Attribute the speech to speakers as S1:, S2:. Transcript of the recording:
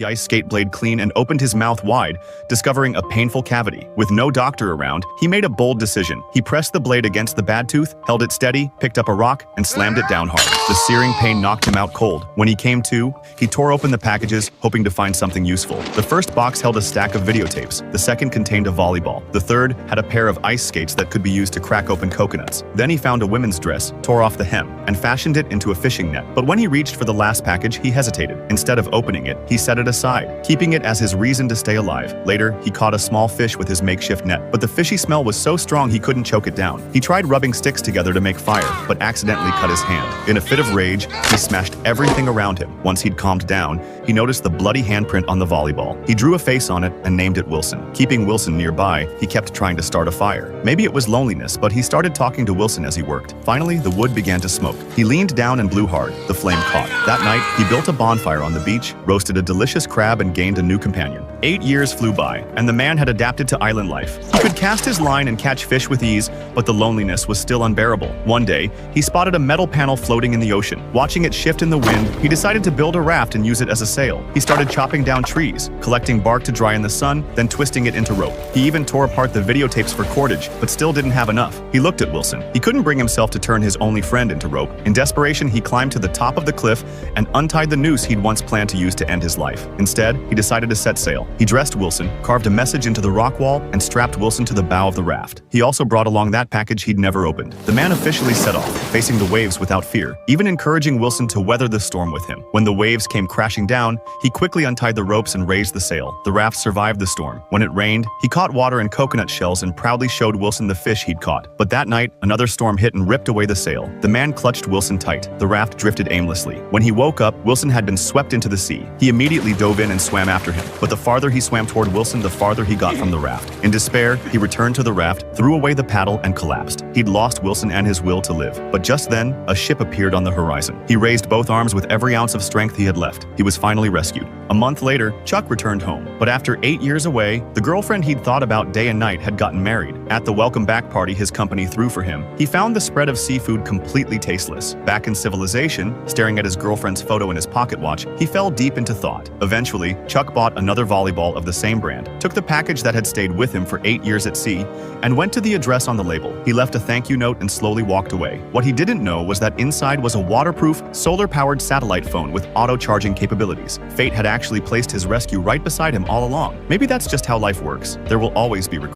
S1: The ice skate blade clean and opened his mouth wide, discovering a painful cavity. With no doctor around, he made a bold decision. He pressed the blade against the bad tooth, held it steady, picked up a rock, and slammed it down hard. The searing pain knocked him out cold. When he came to, he tore open the packages, hoping to find something useful. The first box held a stack of videotapes. The second contained a volleyball. The third had a pair of ice skates that could be used to crack open coconuts. Then he found a women's dress, tore off the hem, and fashioned it into a fishing net. But when he reached for the last package, he hesitated. Instead of opening it, he set it aside, keeping it as his reason to stay alive. Later, he caught a small fish with his makeshift net, but the fishy smell was so strong he couldn't choke it down. He tried rubbing sticks together to make fire, but accidentally cut his hand. In a fit of rage, he smashed everything around him. Once he'd calmed down, he noticed the bloody handprint on the volleyball. He drew a face on it and named it Wilson. Keeping Wilson nearby, he kept trying to start a fire. Maybe it was loneliness, but he started talking to Wilson as he worked. Finally, the wood began to smoke. He leaned down and blew hard. The flame caught. That night, he built a bonfire on the beach, roasted a delicious crab, and gained a new companion. 8 years flew by, and the man had adapted to island life. He could cast his line and catch fish with ease, but the loneliness was still unbearable. One day, he spotted a metal panel floating in the ocean. Watching it shift in the wind, he decided to build a raft and use it as a sail. He started chopping down trees, collecting bark to dry in the sun, then twisting it into rope. He even tore apart the videotapes for cordage, but still didn't have enough. He looked at Wilson. He couldn't bring himself to turn his only friend into rope. In desperation, he climbed to the top of the cliff and untied the noose he'd once planned to use to end his life. Instead, he decided to set sail. He dressed Wilson, carved a message into the rock wall, and strapped Wilson to the bow of the raft. He also brought along that package he'd never opened. The man officially set off, facing the waves without fear, even encouraging Wilson to weather the storm with him. When the waves came crashing down, he quickly untied the ropes and raised the sail. The raft survived the storm. When it rained, he caught water in coconut shells and proudly showed Wilson the fish he'd caught. But that night, another storm hit and ripped away the sail. The man clutched Wilson tight. The raft drifted aimlessly. When he woke up, Wilson had been swept into the sea. He immediately dove in and swam after him. But the farther he swam toward Wilson, the farther he got from the raft. In despair, he returned to the raft, threw away the paddle, and collapsed. He'd lost Wilson and his will to live. But just then, a ship appeared on the horizon. He raised both arms with every ounce of strength he had left. He was finally rescued. A month later, Chuck returned home. But after 8 years away, the girlfriend he'd thought about day and night had gotten married. At the welcome back party his company threw for him, he found the spread of seafood completely tasteless. Back in civilization, staring at his girlfriend's photo in his pocket watch, he fell deep into thought. Eventually, Chuck bought another volleyball of the same brand, took the package that had stayed with him for 8 years at sea, and went to the address on the label. He left a thank you note and slowly walked away. What he didn't know was that inside was a waterproof, solar-powered satellite phone with auto-charging capabilities. Fate had actually placed his rescue right beside him all along. Maybe that's just how life works. There will always be